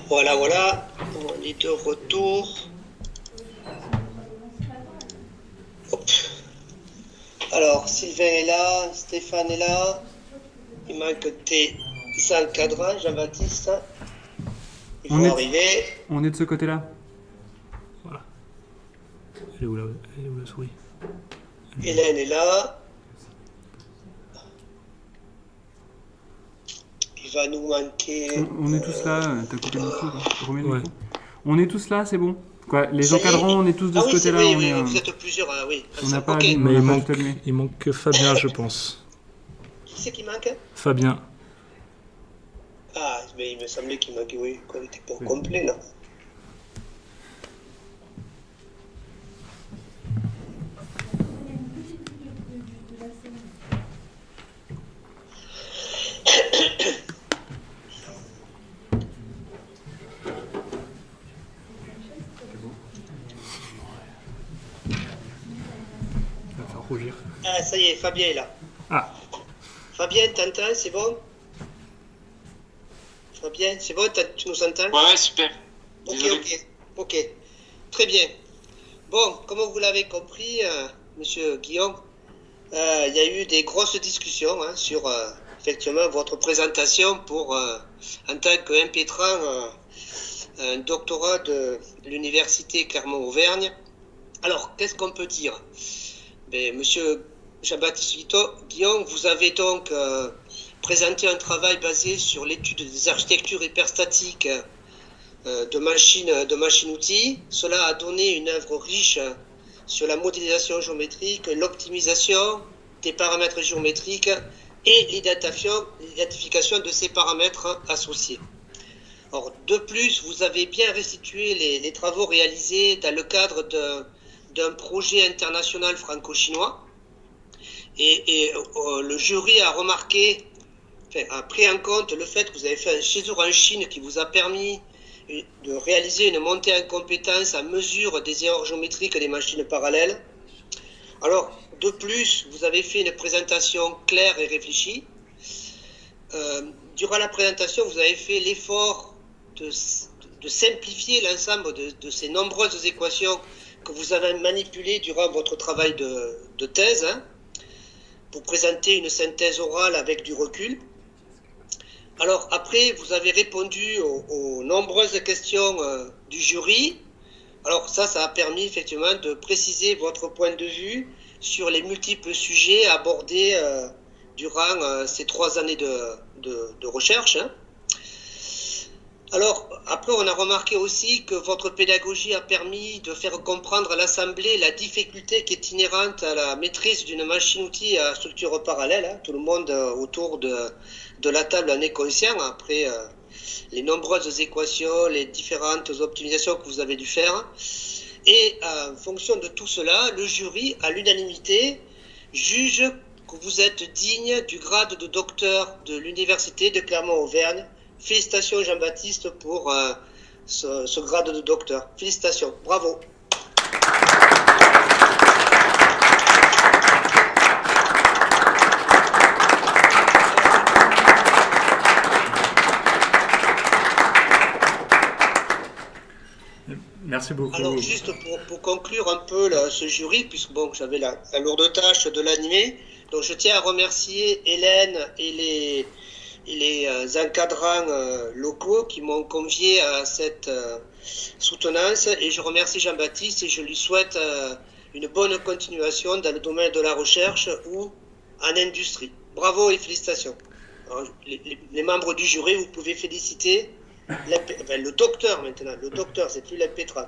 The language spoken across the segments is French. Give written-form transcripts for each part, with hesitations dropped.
Voilà, voilà. On est de retour. Hop. Alors, Sylvain est là, Stéphane est là. Il manque tes encadrants, Jean-Baptiste. Ils On vont est, arriver. on est de ce côté-là. Voilà. Elle est où la souris? Hélène est là. Il va nous manquer. On est tous là. T'as coupé le micro, toi. Remets le Ouais. micro. On est tous là, c'est bon. Quoi, les Ça y est, encadrants, on est tous de Ah ce oui, c'est côté-là. oui, on oui, est, vous êtes plusieurs, oui. on n'a pas Ok. allumé. Mais On a pas tout allumé. il manque que Fabien, je pense. Qui c'est qui manque? Fabien. Ah, mais il me semblait qu'il manquait, oui, qu'on était pas au Oui. complet, là. Ça va faire rougir. Ah, ça y est, Fabien est là. Ah, Fabien, t'entends, c'est bon? Fabien, c'est bon, tu nous entends? Ouais, super. Ok, Désolé. ok. Très bien. Bon, comme vous l'avez compris, Monsieur Guillaume, il y a eu des grosses discussions sur effectivement votre présentation pour en tant qu'impétrant un doctorat de l'université Clermont-Auvergne. Alors, qu'est-ce qu'on peut dire? Monsieur Jean-Baptiste Guillaume, vous avez donc présenté un travail basé sur l'étude des architectures hyperstatiques de machines-outils. Cela a donné une œuvre riche sur la modélisation géométrique, l'optimisation des paramètres géométriques et l'identification de ces paramètres associés. Or, de plus, vous avez bien restitué les travaux réalisés dans le cadre d'un projet international franco-chinois. Et le jury a remarqué, a pris en compte le fait que vous avez fait un séjour en Chine qui vous a permis de réaliser une montée en compétence à mesure des erreurs géométriques des machines parallèles. Alors, de plus, vous avez fait une présentation claire et réfléchie. Durant la présentation, vous avez fait l'effort de simplifier l'ensemble de ces nombreuses équations que vous avez manipulées durant votre travail de thèse, pour présenter une synthèse orale avec du recul. Alors après, vous avez répondu aux nombreuses questions du jury. Alors ça a permis effectivement de préciser votre point de vue sur les multiples sujets abordés durant ces 3 années de recherche. Alors après, on a remarqué aussi que votre pédagogie a permis de faire comprendre à l'Assemblée la difficulté qui est inhérente à la maîtrise d'une machine-outil à structure parallèle. Tout le monde autour de la table en est conscient après les nombreuses équations, les différentes optimisations que vous avez dû faire. Et en fonction de tout cela, le jury, à l'unanimité, juge que vous êtes digne du grade de docteur de l'université de Clermont-Auvergne. Félicitations Jean-Baptiste pour ce grade de docteur. Félicitations, bravo. merci beaucoup. Alors juste pour conclure un peu ce jury, puisque bon, j'avais la lourde tâche de l'animer, donc je tiens à remercier Hélène et les encadrants locaux qui m'ont convié à cette soutenance, et je remercie Jean-Baptiste et je lui souhaite une bonne continuation dans le domaine de la recherche ou en industrie. Bravo et félicitations. Alors, les membres du jury, vous pouvez féliciter le docteur maintenant. Le docteur, c'est plus l'impétrant.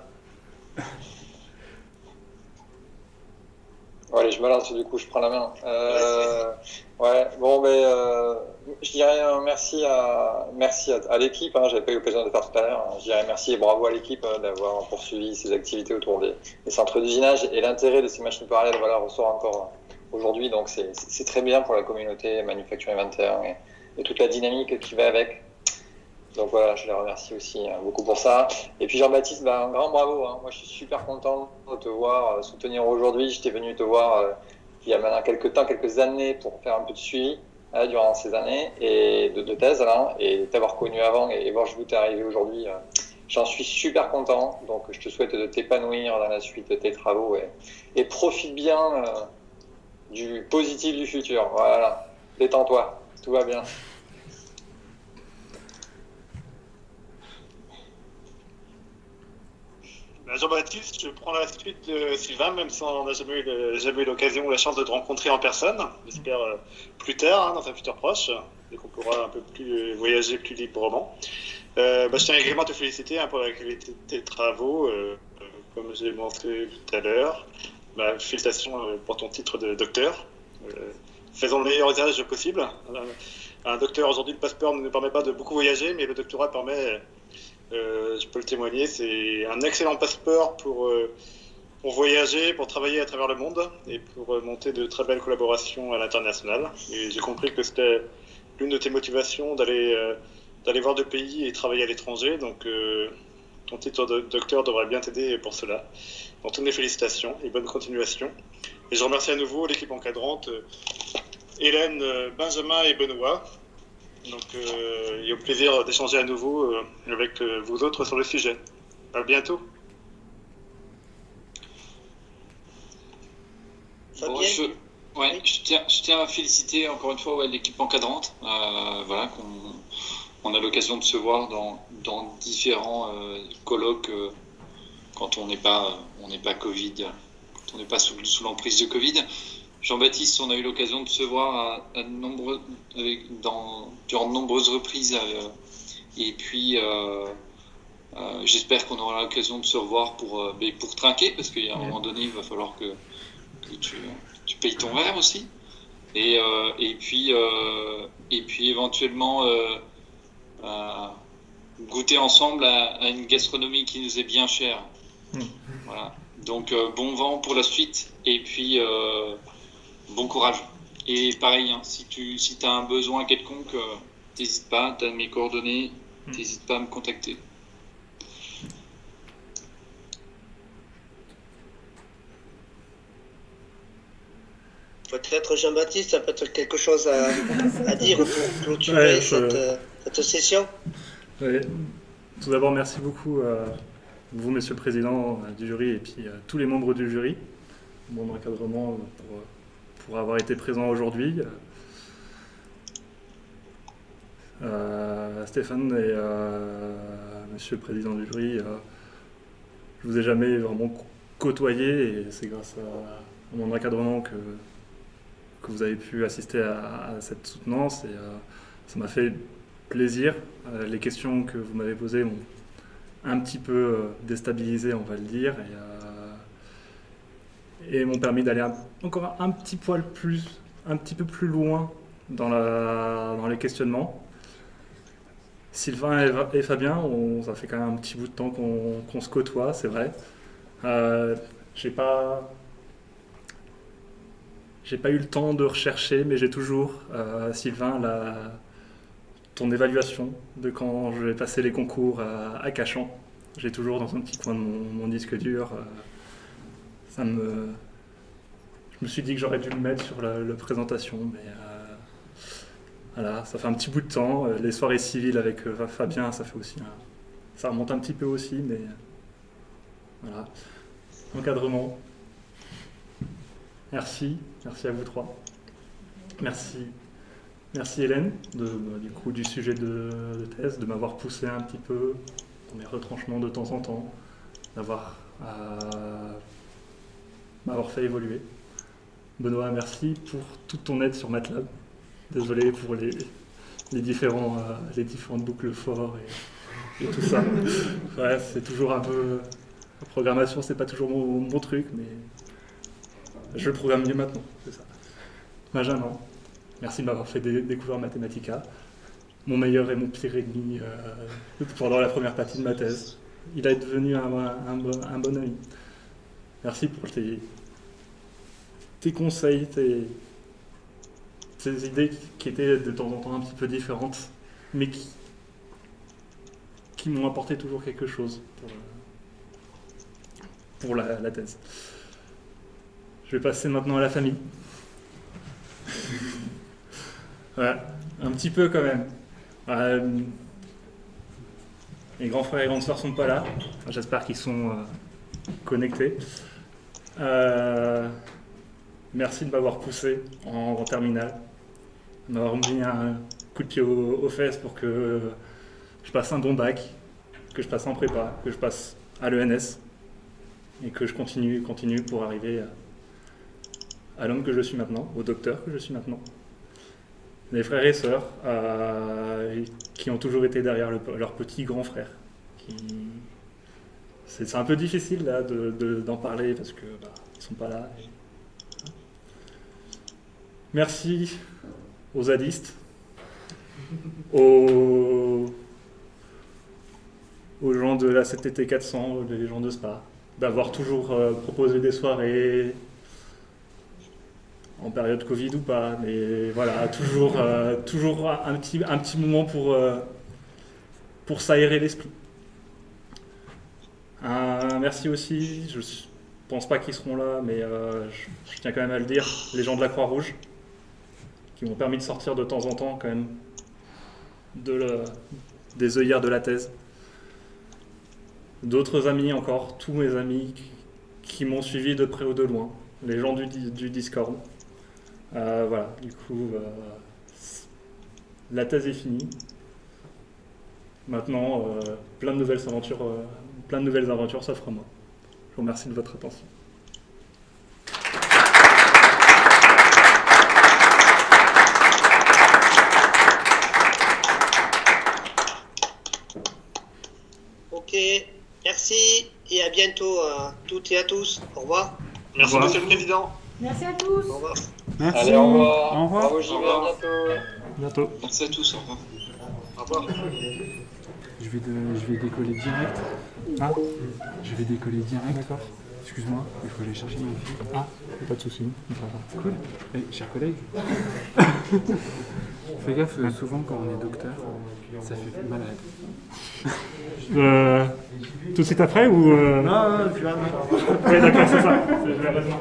Bon, allez, je me lance, du coup, je prends la main. Ouais, bon, je dirais merci à l'équipe, j'avais pas eu l'occasion de le faire tout à l'heure. Je dirais merci et bravo à l'équipe d'avoir poursuivi ces activités autour des centres d'usinage, et l'intérêt de ces machines parallèles, voilà, ressort encore aujourd'hui, donc c'est très bien pour la communauté Manufacturing 21 et toute la dynamique qui va avec. Donc voilà, je les remercie aussi beaucoup pour ça. Et puis Jean-Baptiste, un grand bravo. Moi, je suis super content de te voir soutenir aujourd'hui. J'étais venu te voir il y a maintenant quelques années pour faire un peu de suivi. durant ces années et de thèse là, et t'avoir connu avant et voir jusqu'où t'es arrivé aujourd'hui. J'en suis super content, donc je te souhaite de t'épanouir dans la suite de tes travaux et profite bien du positif du futur. Voilà, détends-toi, tout va bien. Jean-Baptiste, je prends la suite de Sylvain, même si on n'a jamais eu l'occasion ou la chance de te rencontrer en personne. J'espère plus tard, dans un futur proche, dès qu'on pourra un peu plus voyager plus librement. Je tiens également à te féliciter pour la qualité de tes travaux, comme j'ai mentionné tout à l'heure. Félicitations pour ton titre de docteur. Faisons le meilleur usage possible. Un docteur aujourd'hui, le passeport ne nous permet pas de beaucoup voyager, mais le doctorat permet, je peux le témoigner, c'est un excellent passeport pour voyager, pour travailler à travers le monde et pour monter de très belles collaborations à l'international. Et j'ai compris que c'était l'une de tes motivations d'aller voir d'autres pays et travailler à l'étranger. Donc ton titre de docteur devrait bien t'aider pour cela. Donc toutes mes félicitations et bonne continuation. Et je remercie à nouveau l'équipe encadrante, Hélène, Benjamin et Benoît. Donc et au plaisir d'échanger à nouveau avec vous autres sur le sujet. À bientôt. Bon, je tiens à féliciter encore une fois l'équipe encadrante. Voilà, on a l'occasion de se voir dans différents colloques quand on n'est pas Covid, quand on n'est pas sous l'emprise de Covid. Jean-Baptiste, on a eu l'occasion de se voir durant de nombreuses reprises. Et puis, j'espère qu'on aura l'occasion de se revoir pour trinquer, parce qu'à un moment donné, il va falloir que tu payes ton verre aussi. Et puis éventuellement goûter ensemble à une gastronomie qui nous est bien chère. Voilà. Donc bon vent pour la suite et puis bon courage. Et pareil, si tu as un besoin quelconque, n'hésite pas, tu as mes coordonnées, n'hésite pas à me contacter. Peut-être Jean-Baptiste, ça peut être quelque chose à dire pour clôturer cette session. Ouais. Tout d'abord, merci beaucoup à vous, Monsieur le Président du jury, et puis tous les membres du jury, mon encadrement pour avoir été présent aujourd'hui. Stéphane et Monsieur le Président du jury, je vous ai jamais vraiment côtoyé, et c'est grâce à mon encadrement que vous avez pu assister à cette soutenance, et ça m'a fait plaisir. Les questions que vous m'avez posées m'ont un petit peu déstabilisé, on va le dire, et m'ont permis d'aller encore un petit peu plus loin dans les questionnements. Sylvain et Fabien, ça fait quand même un petit bout de temps qu'on se côtoie, c'est vrai. J'ai pas eu le temps de rechercher, mais j'ai toujours, Sylvain, ton évaluation de quand je vais passer les concours à Cachan. J'ai toujours dans un petit coin de mon disque dur. Je me suis dit que j'aurais dû le mettre sur la présentation, mais voilà, ça fait un petit bout de temps. Les soirées civiles avec Fabien, ça fait aussi, ça remonte un petit peu aussi, mais voilà. Encadrement. Merci à vous trois. Merci Hélène du sujet de thèse, de m'avoir poussé un petit peu dans mes retranchements de temps en temps, m'avoir fait évoluer. Benoît, merci pour toute ton aide sur MATLAB. Désolé pour les différentes boucles for et tout ça. Ouais, c'est toujours un peu... La programmation, c'est pas toujours mon truc, mais je le programme mieux maintenant, c'est ça. Benjamin, merci de m'avoir fait découvrir Mathematica, mon meilleur et mon pire ennemi pendant la première partie de ma thèse. Il est devenu un bon ami. Merci pour tes conseils, tes idées qui étaient de temps en temps un petit peu différentes, mais qui m'ont apporté toujours quelque chose pour la thèse. Je vais passer maintenant à la famille. Ouais, un petit peu quand même. Les grands frères et grandes sœurs sont pas là. Enfin, j'espère qu'ils sont connectés. Merci de m'avoir poussé en terminale, de m'avoir mis un coup de pied aux fesses pour que je passe un bon bac, que je passe en prépa, que je passe à l'ENS et que je continue pour arriver à l'homme que je suis maintenant, au docteur que je suis maintenant. Mes frères et sœurs qui ont toujours été derrière leur petit grand frère. C'est un peu difficile là d'en parler parce que ils sont pas là. Merci aux zadistes, aux gens de la CTT 400, les gens de Spa, d'avoir toujours proposé des soirées en période Covid ou pas, mais voilà, toujours un petit moment pour s'aérer l'esprit. Merci aussi, je pense pas qu'ils seront là, mais je tiens quand même à le dire, les gens de la Croix-Rouge, qui m'ont permis de sortir de temps en temps quand même des œillères de la thèse. D'autres amis encore, tous mes amis qui m'ont suivi de près ou de loin, les gens du Discord. Voilà, du coup, la thèse est finie. Maintenant, plein de nouvelles aventures s'offrent à moi. Je vous remercie de votre attention. Ok, merci et à bientôt à toutes et à tous. Au revoir. Merci, Au revoir. Monsieur le Président. Merci à tous. Au revoir. Merci. Allez, au revoir. Au revoir. Bravo, JV, à bientôt. Bientôt. Merci à tous, au revoir. Au revoir. Je vais décoller direct. Ah, Je vais décoller direct. d'accord. Excuse-moi, il faut aller chercher ma fille. Ah, pas de souci. Cool. Chers collègues, fais gaffe, souvent quand on est docteur, ça fait mal à la tête. Tout de suite après ou Non, tu vas. Oui, d'accord, c'est ça. Je vais raison.